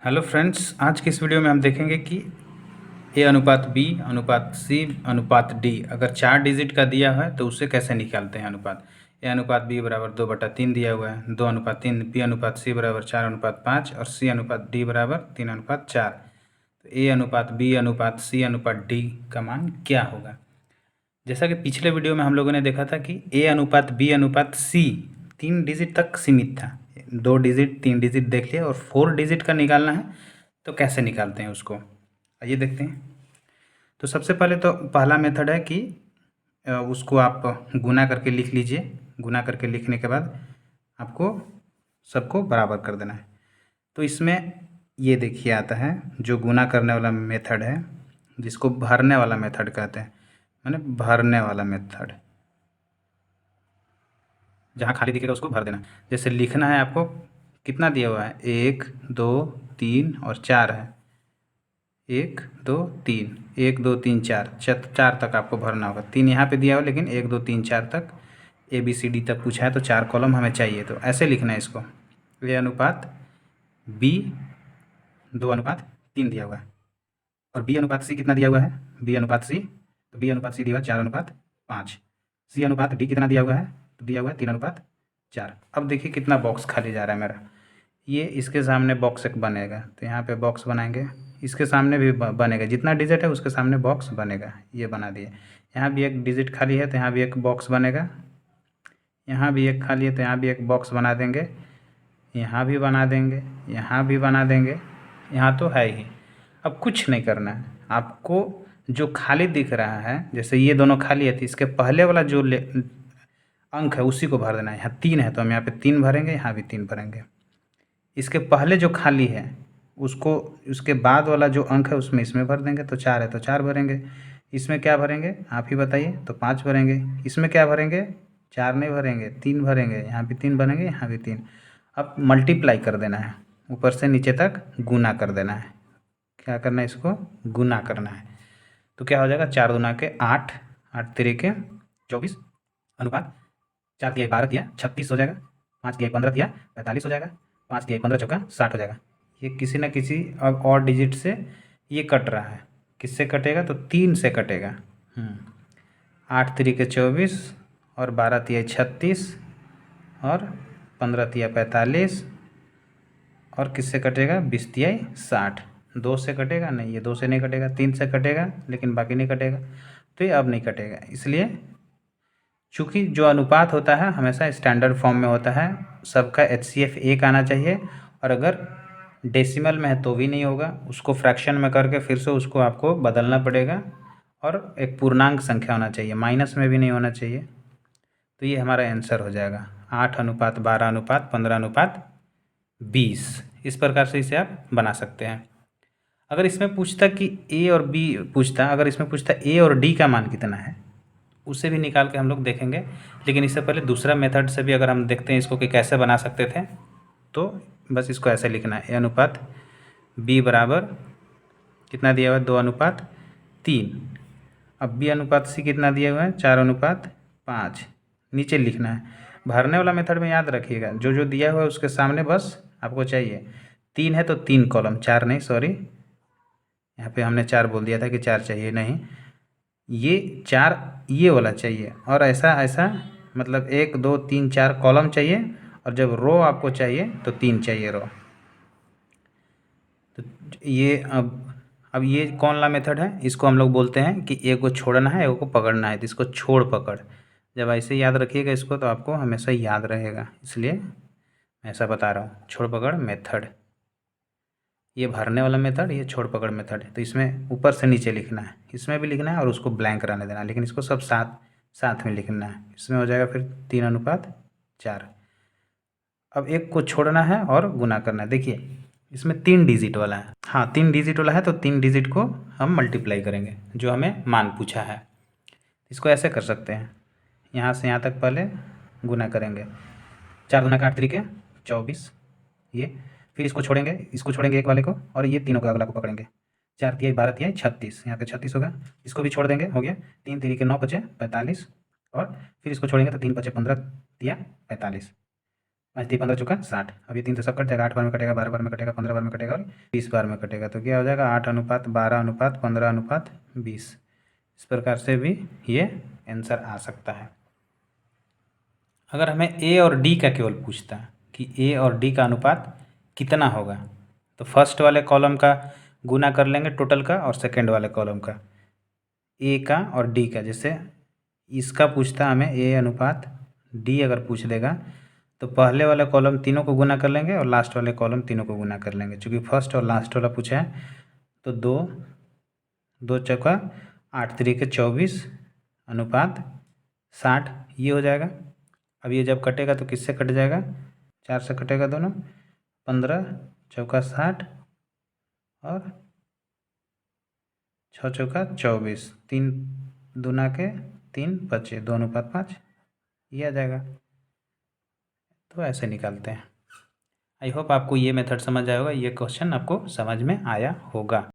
Hello friends, आज की इस वीडियो में हम देखेंगे कि ए अनुपात बी अनुपात सी अनुपात डी अगर 4 डिजिट का दिया है तो उसे कैसे निकालते हैं। अनुपात ए अनुपात बी बराबर 2/3 दिया हुआ है, 2/3, बी अनुपात सी बराबर 4/5 और सी अनुपात डी बराबर 3/4। तो ए अनुपात बी अनुपात सी अनुपात डी का मान क्या होगा। जैसा कि पिछले वीडियो में हम लोगों ने देखा था कि ए अनुपात बी अनुपात सी 3 डिजिट तक सीमित था। 2 डिजिट 3 डिजिट देख लिया और 4 डिजिट का निकालना है तो कैसे निकालते हैं उसको, आइए देखते हैं। तो सबसे पहले तो पहला मेथड है कि उसको आप गुना करके लिख लीजिए। गुना करके लिखने के बाद आपको सबको बराबर कर देना है। तो इसमें ये देखिए आता है जो गुना करने वाला मेथड है, जिसको भरने वाला मेथड कहते हैं, माने भरने वाला मेथड। जहाँ खाली दिखेगा उसको भर देना। जैसे लिखना है आपको, कितना दिया हुआ है, 1 2 3 और 4 है। 1 2 3 1 2 3 4 4 तक आपको भरना होगा। 3 यहाँ पे दिया हुआ लेकिन 1 2 3 4 तक ABCD तक पूछा है तो 4 कॉलम हमें चाहिए। तो ऐसे लिखना है इसको, ए अनुपात बी 2/3 दिया हुआ है और बी अनुपात सी कितना दिया हुआ है, बी अनुपात सी, तो बी अनुपात सी दिया हुआ 4/5। सी अनुपात डी कितना दिया हुआ है, तो दिया हुआ है 3/4। अब देखिए कितना बॉक्स खाली जा रहा है मेरा। ये इसके सामने बॉक्स एक बनेगा तो यहाँ पे बॉक्स बनाएंगे, इसके सामने भी बनेगा, जितना डिजिट है उसके सामने बॉक्स बनेगा। ये बना दिए। यहाँ भी एक डिजिट खाली है तो यहाँ भी एक बॉक्स बनेगा। यहाँ भी एक खाली है तो यहाँ भी एक बॉक्स बना देंगे। यहाँ भी बना देंगे, यहाँ भी बना देंगे, यहाँ तो है ही। अब कुछ नहीं करना है आपको। जो खाली दिख रहा है, जैसे ये दोनों खाली है तो इसके पहले वाला जो अंक है उसी को भर देना है। यहाँ 3 है तो हम यहाँ पे 3 भरेंगे, यहाँ भी 3 भरेंगे। इसके पहले जो खाली है उसको, उसके बाद वाला जो अंक है उसमें इसमें भर देंगे। तो 4 है तो 4 भरेंगे। इसमें क्या भरेंगे आप ही बताइए, तो 5 भरेंगे। इसमें क्या भरेंगे, 4 नहीं भरेंगे, 3 भरेंगे। यहाँ भी 3 भरेंगे, यहाँ भी 3। अब मल्टीप्लाई कर देना है, ऊपर से नीचे तक गुना कर देना है। क्या करना है, इसको गुना करना है। तो क्या हो जाएगा, 4 दूना के 8, 8 तिरिके 24 अनुपात 4 दिया 12 दिया 36 हो जाएगा, 5 दिया 15 दिया 45 हो जाएगा, 5 दिया 15 चौका 60 हो जाएगा। ये किसी न किसी अब और डिजिट से ये कट रहा है। किससे कटेगा, तो 3 से कटेगा। 8 तिरिके 24 और 12 तिया 36 और 15 तिया 45 और किससे कटेगा, 20 तिया 60। 2 से कटेगा नहीं, ये 2 से नहीं कटेगा, 3 से कटेगा लेकिन बाकी नहीं कटेगा। तो ये अब नहीं कटेगा, इसलिए चूँकि जो अनुपात होता है हमेशा स्टैंडर्ड फॉर्म में होता है, सबका HCF 1 आना चाहिए। और अगर डेसिमल में है तो भी नहीं होगा, उसको फ्रैक्शन में करके फिर से उसको आपको बदलना पड़ेगा। और एक पूर्णांक संख्या होना चाहिए, माइनस में भी नहीं होना चाहिए। तो ये हमारा आंसर हो जाएगा 8:12:15:20। इस प्रकार से इसे आप बना सकते हैं। अगर इसमें पूछता कि ए और बी पूछता, अगर इसमें पूछता ए और डी का मान कितना है, उसे भी निकाल के हम लोग देखेंगे। लेकिन इससे पहले दूसरा मेथड से भी अगर हम देखते हैं इसको कि कैसे बना सकते थे, तो बस इसको ऐसे लिखना है, ए अनुपात बी बराबर कितना दिया हुआ है, 2/3। अब बी अनुपात सी कितना दिया हुआ है, 4/5। नीचे लिखना है। भरने वाला मेथड में याद रखिएगा, जो जो दिया हुआ है उसके सामने बस आपको चाहिए 3 है तो 3 कॉलम, 4 नहीं, सॉरी यहाँ पे हमने 4 बोल दिया था कि 4 चाहिए, नहीं, ये 4 ये वाला चाहिए। और ऐसा ऐसा मतलब 1 2 3 4 कॉलम चाहिए। और जब रो आपको चाहिए तो 3 चाहिए रो। तो ये अब ये कौन ला मेथड है, इसको हम लोग बोलते हैं कि एक को छोड़ना है, एक को पकड़ना है, तो इसको छोड़ पकड़। जब ऐसे याद रखिएगा इसको तो आपको हमेशा याद रहेगा, इसलिए मैं ऐसा बता रहा हूँ, छोड़ पकड़ मेथड। ये भरने वाला मेथड, ये छोड़ पकड़ मेथड है। तो इसमें ऊपर से नीचे लिखना है, इसमें भी लिखना है और उसको ब्लैंक रहने देना है, लेकिन इसको सब साथ साथ में लिखना है। इसमें हो जाएगा फिर 3/4। अब एक को छोड़ना है और गुना करना है। देखिए इसमें 3 डिजिट वाला है, हाँ 3 डिजिट वाला है, तो 3 डिजिट को हम मल्टीप्लाई करेंगे जो हमें मान पूछा है। इसको ऐसे कर सकते हैं, यहाँ से यहाँ तक पहले गुना करेंगे, 4 दूना का 8 तरीके 24, ये फिर इसको छोड़ेंगे, इसको छोड़ेंगे एक वाले को, और ये तीनों को अगला को पकड़ेंगे। 4 तिया 12 तिया 36, यहाँ पे 36 होगा। इसको भी छोड़ देंगे, हो गया। 3 तरीके 9 बचे 45 और फिर इसको छोड़ेंगे तो 3 बचे 15 तिया 45। 5 3 15 चौका 60। अब ये 3 से सब कट जाएगा, 8 बार में कटेगा, 12 बार में कटेगा, 15 बार में कटेगा और 20 बार में कटेगा। तो क्या हो जाएगा 8:12:15:20। इस प्रकार से भी ये आंसर आ सकता है। अगर हमें ए और डी का केवल पूछता कि ए और डी का अनुपात कितना होगा, तो फर्स्ट वाले कॉलम का गुना कर लेंगे टोटल का और सेकंड वाले कॉलम का, ए का और डी का। जैसे इसका पूछता हमें ए अनुपात डी अगर पूछ देगा तो पहले वाले कॉलम तीनों को गुना कर लेंगे और लास्ट वाले कॉलम तीनों को गुना कर लेंगे। चूँकि फर्स्ट और लास्ट वाला पूछा है तो 2 2 चौका 8 3 24 अनुपात 60 ये हो जाएगा। अब ये जब कटेगा तो किससे कट जाएगा, 4 से कटेगा दोनों, 15 चौका 60 और 6 चौका 24, 3 दूना के 3 बचे, 2:5 ये आ जाएगा। तो ऐसे निकालते हैं। आई होप आपको ये मेथड समझ आया होगा, ये क्वेश्चन आपको समझ में आया होगा।